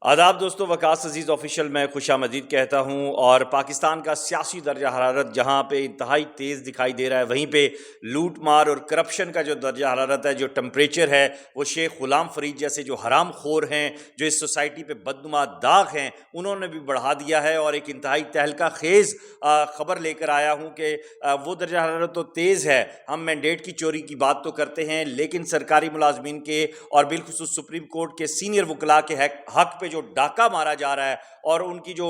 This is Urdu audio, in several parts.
آداب دوستو، وکاس عزیز آفیشیل میں خوش آمدید کہتا ہوں۔ اور پاکستان کا سیاسی درجہ حرارت جہاں پہ انتہائی تیز دکھائی دے رہا ہے، وہیں پہ لوٹ مار اور کرپشن کا جو درجہ حرارت ہے، جو ٹمپریچر ہے، وہ شیخ غلام فرید جیسے جو حرام خور ہیں، جو اس سوسائٹی پہ بدنما داغ ہیں، انہوں نے بھی بڑھا دیا ہے۔ اور ایک انتہائی تہلکہ خیز خبر لے کر آیا ہوں کہ وہ درجہ حرارت تو تیز ہے، ہم مینڈیٹ کی چوری کی بات تو کرتے ہیں، لیکن سرکاری ملازمین کے اور بالخصوص سپریم کورٹ کے سینئر وکلاء کے حق پہ جو ڈاکہ مارا جا رہا ہے اور ان کی جو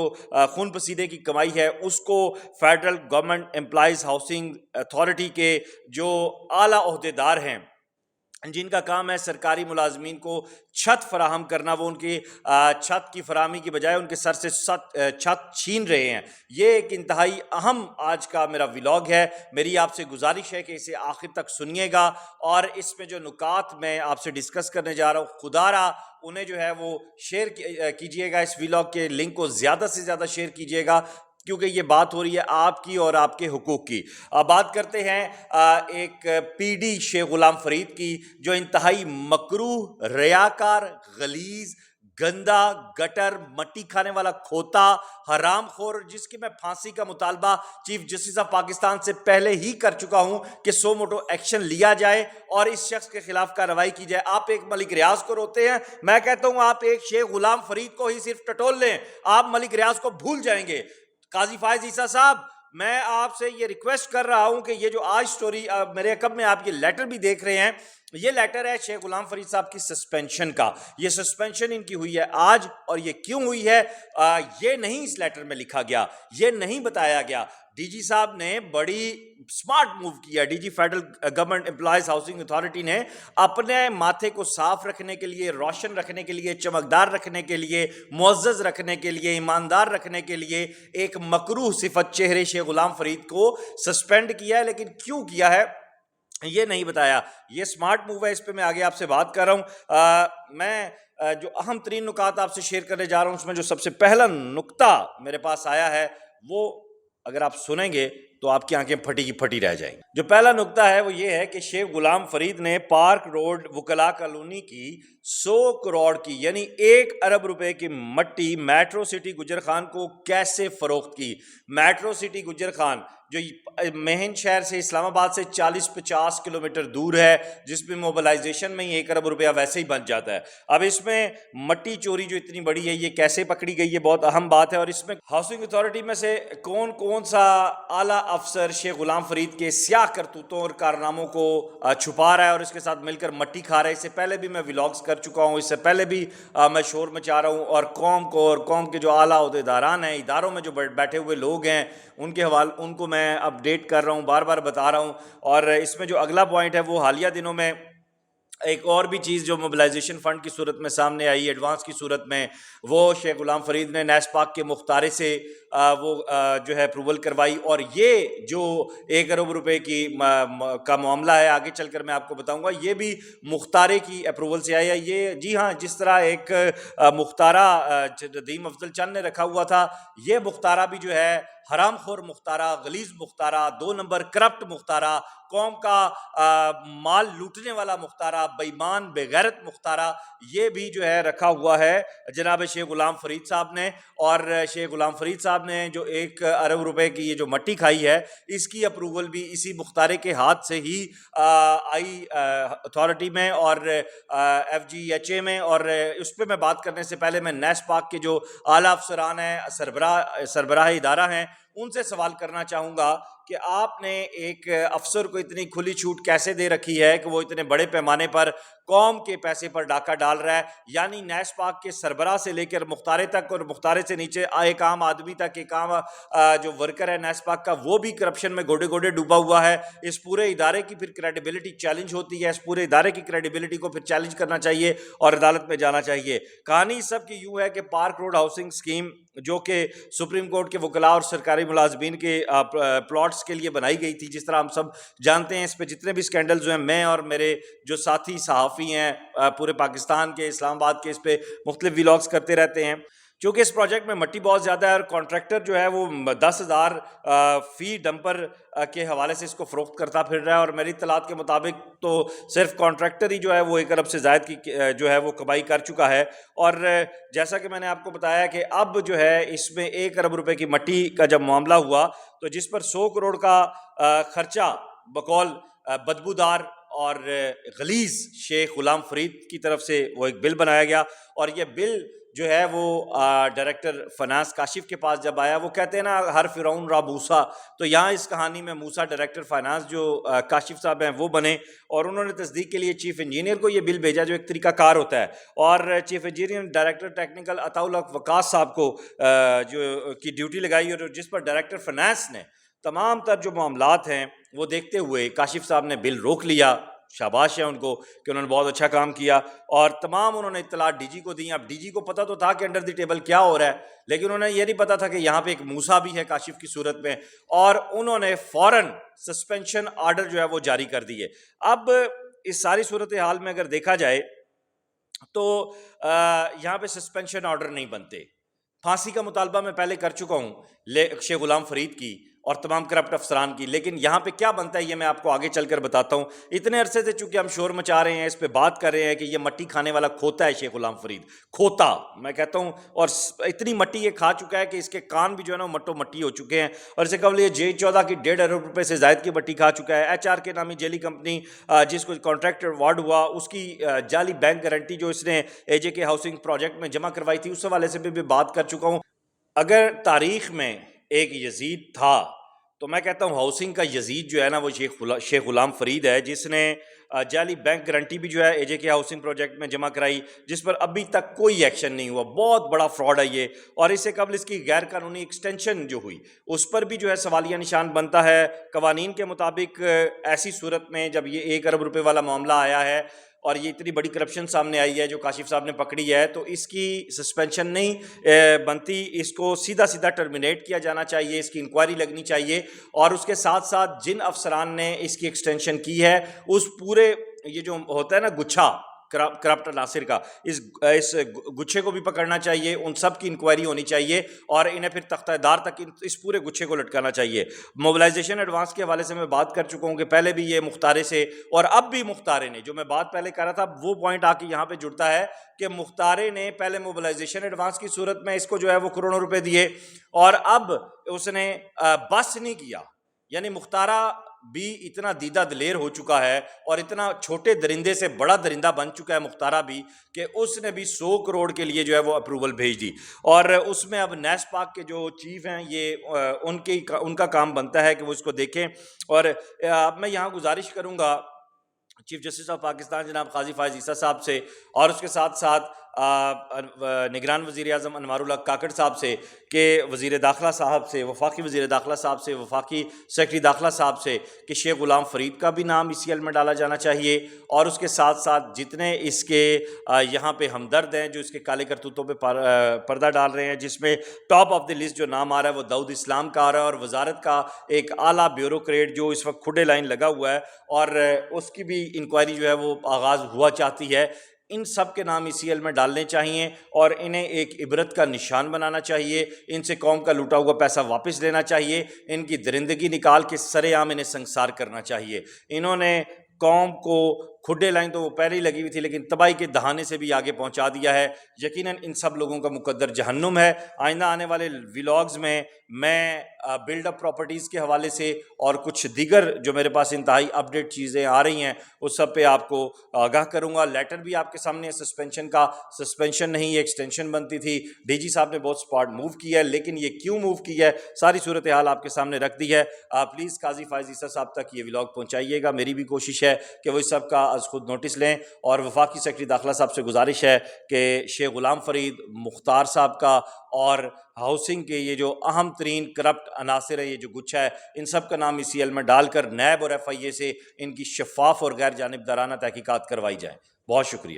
خون پسینے کی کمائی ہے، اس کو federal government employees housing authority کے جو اعلیٰ عہدیدار ہیں، جن کا کام ہے سرکاری ملازمین کو چھت فراہم کرنا، وہ ان کی چھت کی فراہمی کی بجائے ان کے سر سے چھت چھین رہے ہیں۔ یہ ایک انتہائی اہم آج کا میرا ولاگ ہے۔ میری آپ سے گزارش ہے کہ اسے آخر تک سنیے گا، اور اس میں جو نکات میں آپ سے ڈسکس کرنے جا رہا ہوں، خدا را انہیں جو ہے وہ شیئر کیجئے گا، اس ولاگ کے لنک کو زیادہ سے زیادہ شیئر کیجئے گا، کیونکہ یہ بات ہو رہی ہے آپ کی اور آپ کے حقوق کی۔ بات کرتے ہیں ایک پی ڈی شیخ غلام فرید کی، جو انتہائی مکروہ، ریاکار، غلیظ، گندا، گٹر، مٹی کھانے والا کھوتا، حرام خور، جس کی میں پھانسی کا مطالبہ چیف جسٹس آف پاکستان سے پہلے ہی کر چکا ہوں کہ سو موٹو ایکشن لیا جائے اور اس شخص کے خلاف کارروائی کی جائے۔ آپ ایک ملک ریاض کو روتے ہیں، میں کہتا ہوں آپ ایک شیخ غلام فرید کو ہی صرف ٹٹول لیں، آپ ملک ریاض کو بھول جائیں گے۔ قاضی فائز عیسیٰ صاحب، میں آپ سے یہ ریکویسٹ کر رہا ہوں کہ یہ جو آج سٹوری میرے عقب میں آپ یہ لیٹر بھی دیکھ رہے ہیں، یہ لیٹر ہے شیخ غلام فرید صاحب کی سسپینشن کا۔ یہ سسپینشن ان کی ہوئی ہے آج، اور یہ کیوں ہوئی ہے یہ نہیں اس لیٹر میں لکھا گیا، یہ نہیں بتایا گیا۔ ڈی جی صاحب نے بڑی سمارٹ موو کیا، D G federal government employees housing authority نے اپنے ماتھے کو صاف رکھنے کے لیے، روشن رکھنے کے لیے، چمکدار رکھنے کے لیے، معزز رکھنے کے لیے، ایماندار رکھنے کے لیے ایک مکروہ صفت چہرے شیخ غلام فرید کو سسپینڈ کیا ہے، لیکن کیوں کیا ہے یہ نہیں بتایا۔ یہ سمارٹ موو ہے، اس پہ میں آگے آپ سے بات کر رہا ہوں۔ میں جو اہم ترین نکات آپ سے شیئر کرنے جا رہا ہوں، اس میں جو سب سے پہلا نکتہ میرے پاس آیا ہے، وہ اگر آپ سنیں گے تو آپ کی آنکھیں پھٹی کی پھٹی رہ جائیں گی۔ جو پہلا نکتہ ہے وہ یہ ہے کہ شیخ غلام فرید نے پارک روڈ وکلاء کالونی کی 100 کروڑ کی، یعنی 1 ارب روپے کی مٹی میٹرو سٹی گجر خان کو کیسے فروخت کی۔ میٹرو سٹی گجر خان جو مہن شہر سے، اسلام آباد سے 40-50 کلومیٹر دور ہے، جس میں موبلائزیشن میں ہی 1 ارب روپیہ ویسے ہی بن جاتا ہے۔ اب اس میں مٹی چوری جو اتنی بڑی ہے، یہ کیسے پکڑی گئی، یہ بہت اہم بات ہے۔ اور اس میں ہاؤسنگ اتھارٹی میں سے کون سا اعلیٰ افسر شیخ غلام فرید کے سیاہ کرتوتوں اور کارناموں کو چھپا رہا ہے اور اس کے ساتھ مل کر مٹی کھا رہا ہے۔ اس سے پہلے بھی میں ولاگز کر چکا ہوں، اس سے پہلے بھی میں شور مچا رہا ہوں، اور قوم کو اور قوم کے جو اعلیٰ عہدیداران ہیں، اداروں میں جو بیٹھے ہوئے لوگ ہیں، ان کے حوالے ان کو میں اپڈیٹ کر رہا ہوں، بار بار بتا رہا ہوں۔ اور اس میں جو اگلا پوائنٹ ہے، وہ حالیہ دنوں میں ایک اور بھی چیز جو موبلائزیشن فنڈ کی صورت میں سامنے آئی، ایڈوانس کی صورت میں، وہ شیخ غلام فرید نے نیس پاک کے مختارے سے وہ جو ہے اپروول کروائی۔ اور یہ جو 1 ارب روپے کی کا معاملہ ہے، آگے چل کر میں آپ کو بتاؤں گا، یہ بھی مختارے کی اپروول سے آیا۔ یہ جی ہاں، جس طرح ایک مختارہ ندیم افضل چند نے رکھا ہوا تھا، یہ مختارہ بھی جو ہے حرام خور مختارہ، غلیظ مختارہ، 2 نمبر کرپٹ مختارہ، قوم کا مال لوٹنے والا مختارہ، بے ایمان بے غیرت مختارہ، یہ بھی جو ہے رکھا ہوا ہے جناب شیخ غلام فرید صاحب نے۔ اور شیخ غلام فرید صاحب نے جو 1 ارب روپے کی یہ جو مٹی کھائی ہے، اس کی اپروول بھی اسی مختارے کے ہاتھ سے ہی آئی اتھارٹی میں اور FGHA میں۔ اور اس پہ میں بات کرنے سے پہلے میں نیس پاک کے جو اعلیٰ افسران ہیں، سربراہ ادارہ ہیں، ان سے سوال کرنا چاہوں گا کہ آپ نے ایک افسر کو اتنی کھلی چھوٹ کیسے دے رکھی ہے کہ وہ اتنے بڑے پیمانے پر قوم کے پیسے پر ڈاکہ ڈال رہا ہے؟ یعنی نیس پاک کے سربراہ سے لے کر مختارے تک، اور مختارے سے نیچے ایک عام آدمی تک، ایک عام جو ورکر ہے نیس پاک کا، وہ بھی کرپشن میں گوڑے گوڑے ڈوبا ہوا ہے۔ اس پورے ادارے کی پھر کریڈیبلٹی چیلنج ہوتی ہے، اس پورے ادارے کی کریڈیبلٹی کو پھر چیلنج کرنا چاہیے اور عدالت میں جانا چاہیے۔ کہانی سب کی یوں ہے کہ پارک روڈ ہاؤسنگ اسکیم، جو کہ سپریم کورٹ کے وکلاء اور سرکاری ملازمین کے پلاٹس کے لیے بنائی گئی تھی، جس طرح ہم سب جانتے ہیں، اس پہ جتنے بھی سکینڈلز ہوئے ہیں، میں اور میرے جو ساتھی صحافی ہیں پورے پاکستان کے، اسلام آباد کے، اس پہ مختلف ولاگز کرتے رہتے ہیں۔ چونکہ اس پروجیکٹ میں مٹی بہت زیادہ ہے اور کانٹریکٹر جو ہے وہ 10,000 فی ڈمپر کے حوالے سے اس کو فروخت کرتا پھر رہا ہے، اور میری اطلاعات کے مطابق تو صرف کانٹریکٹر ہی جو ہے وہ 1 ارب سے زائد کی جو ہے وہ کمائی کر چکا ہے. اور جیسا کہ میں نے آپ کو بتایا کہ اب جو ہے اس میں 1 ارب روپے کی مٹی کا جب معاملہ ہوا تو جس پر 100 کروڑ کا خرچہ بقول بدبودار اور غلیظ شیخ غلام فرید کی طرف سے وہ ایک بل بنایا گیا. اور یہ بل جو ہے وہ ڈائریکٹر فنانس کاشف کے پاس جب آیا، وہ کہتے ہیں نا ہر فرعون را موسیٰ، تو یہاں اس کہانی میں موسیٰ ڈائریکٹر فائنانس جو کاشف صاحب ہیں وہ بنے، اور انہوں نے تصدیق کے لیے چیف انجینئر کو یہ بل بھیجا جو ایک طریقہ کار ہوتا ہے، اور چیف انجینئر ڈائریکٹر ٹیکنیکل عطاء الحق وقاص صاحب کو جو کی ڈیوٹی لگائی، اور جس پر ڈائریکٹر فنانس نے تمام تر جو معاملات ہیں وہ دیکھتے ہوئے کاشف صاحب نے بل روک لیا. شاباش ہے ان کو کہ انہوں نے بہت اچھا کام کیا، اور تمام انہوں نے اطلاعات ڈی جی کو دی. اب ڈی جی کو پتہ تو تھا کہ انڈر دی ٹیبل کیا ہو رہا ہے، لیکن انہیں یہ نہیں پتا تھا کہ یہاں پہ ایک موسیٰ بھی ہے کاشف کی صورت میں، اور انہوں نے فوراً سسپینشن آرڈر جو ہے وہ جاری کر دیے. اب اس ساری صورتحال میں اگر دیکھا جائے تو یہاں پہ سسپینشن آرڈر نہیں بنتے. پھانسی کا مطالبہ میں پہلے کر چکا ہوں شیخ غلام فرید کی اور تمام کرپٹ افسران کی، لیکن یہاں پہ کیا بنتا ہے یہ میں آپ کو آگے چل کر بتاتا ہوں. اتنے عرصے سے چونکہ ہم شور مچا رہے ہیں، اس پہ بات کر رہے ہیں کہ یہ مٹی کھانے والا کھوتا ہے شیخ غلام فرید، کھوتا میں کہتا ہوں، اور اتنی مٹی یہ کھا چکا ہے کہ اس کے کان بھی جو ہے نا مٹو مٹی ہو چکے ہیں. اور اسے قبل یہ J14 کی 1.5 ارب روپے سے زائد کی مٹی کھا چکا ہے. HR کے نامی جیلی کمپنی جس کو کانٹریکٹ ایوارڈ ہوا، اس کی جعلی بینک گارنٹی جو اس نے AJK ہاؤسنگ پروجیکٹ میں جمع کروائی تھی، اس حوالے سے بھی بات کر چکا ہوں. اگر تاریخ میں ایک یزید تھا تو میں کہتا ہوں ہاؤسنگ کا یزید جو ہے نا وہ شیخ غلام فرید ہے، جس نے جعلی بینک گارنٹی بھی جو ہے AJK ہاؤسنگ پروجیکٹ میں جمع کرائی، جس پر ابھی تک کوئی ایکشن نہیں ہوا. بہت بڑا فراڈ ہے یہ. اور اس سے قبل اس کی غیر قانونی ایکسٹینشن جو ہوئی اس پر بھی جو ہے سوالیہ نشان بنتا ہے. قوانین کے مطابق ایسی صورت میں جب یہ 1 ارب روپے والا معاملہ آیا ہے اور یہ اتنی بڑی کرپشن سامنے آئی ہے جو کاشف صاحب نے پکڑی ہے، تو اس کی سسپینشن نہیں بنتی، اس کو سیدھا ٹرمینیٹ کیا جانا چاہیے، اس کی انکوائری لگنی چاہیے. اور اس کے ساتھ ساتھ جن افسران نے اس کی ایکسٹینشن کی ہے اس پورے یہ جو ہوتا ہے نا گچھا کرپٹ عناصر کا، اس گچھے کو بھی پکڑنا چاہیے، ان سب کی انکوائری ہونی چاہیے اور انہیں پھر تختہ دار تک اس پورے گچھے کو لٹکانا چاہیے. موبلائزیشن ایڈوانس کے حوالے سے میں بات کر چکا ہوں کہ پہلے بھی یہ مختارے سے اور اب بھی مختارے نے، جو میں بات پہلے کر رہا تھا وہ پوائنٹ آ کے یہاں پہ جڑتا ہے کہ مختارے نے پہلے موبلائزیشن ایڈوانس کی صورت میں اس کو جو ہے وہ کروڑوں روپے دیے، اور اب اس نے بس نہیں کیا. یعنی مختارہ بھی اتنا دیدہ دلیر ہو چکا ہے اور اتنا چھوٹے درندے سے بڑا درندہ بن چکا ہے مختارہ بھی، کہ اس نے بھی 100 کروڑ کے لیے جو ہے وہ اپروول بھیج دی. اور اس میں اب نیس پاک کے جو چیف ہیں یہ ان کا کام بنتا ہے کہ وہ اس کو دیکھیں. اور اب میں یہاں گزارش کروں گا چیف جسٹس آف پاکستان جناب قاضی فائز عیسیٰ صاحب سے، اور اس کے ساتھ ساتھ نگران وزیر اعظم انوار الحق کاکڑ صاحب سے، کہ وزیر داخلہ صاحب سے، وفاقی وزیر داخلہ صاحب سے، وفاقی سیکرٹری داخلہ صاحب سے، کہ شیخ غلام فرید کا بھی نام ECL میں ڈالا جانا چاہیے. اور اس کے ساتھ ساتھ جتنے اس کے یہاں پہ ہمدرد ہیں جو اس کے کالے کرتوتوں پہ پردہ ڈال رہے ہیں، جس میں ٹاپ آف دی لسٹ جو نام آ رہا ہے وہ داؤد اسلام کا آ رہا ہے، اور وزارت کا ایک اعلیٰ بیوروکریٹ جو اس وقت کھڈے لائن لگا ہوا ہے اور اس کی بھی انکوائری جو ہے وہ آغاز ہوا چاہتی ہے. ان سب کے نام ECL میں ڈالنے چاہیے اور انہیں ایک عبرت کا نشان بنانا چاہیے. ان سے قوم کا لوٹا ہوا پیسہ واپس لینا چاہیے، ان کی درندگی نکال کے سرے عام انہیں سنسار کرنا چاہیے. انہوں نے قوم کو کھڈے لائن تو وہ پہلے ہی لگی ہوئی تھی لیکن تباہی کے دہانے سے بھی آگے پہنچا دیا ہے. یقیناً ان سب لوگوں کا مقدر جہنم ہے. آئندہ آنے والے ولاگز میں بلڈ اپ پراپرٹیز کے حوالے سے اور کچھ دیگر جو میرے پاس انتہائی اپڈیٹ چیزیں آ رہی ہیں اس سب پہ آپ کو آگاہ کروں گا. لیٹر بھی آپ کے سامنے سسپینشن نہیں، یہ ایکسٹینشن بنتی تھی. DG صاحب نے بہت سپارٹ موو کیا ہے، لیکن یہ کیوں موو کی ہے ساری صورتحال آپ کے سامنے رکھ دی ہے. پلیز قاضی فائز عیسیٰ صاحب تک یہ ولاگ پہنچائیے گا. میری بھی کوشش ہے کہ وہ اس سب کا از خود نوٹس لیں. اور وفاقی سیکرٹری داخلہ صاحب سے گزارش ہے کہ شیخ غلام فرید، مختار صاحب کا اور ہاؤسنگ کے یہ جو اہم ترین کرپٹ عناصر ہے، یہ جو گچھا ہے، ان سب کا نام ECL میں ڈال کر نیب اور FIA سے ان کی شفاف اور غیر جانبدارانہ تحقیقات کروائی جائیں. بہت شکریہ.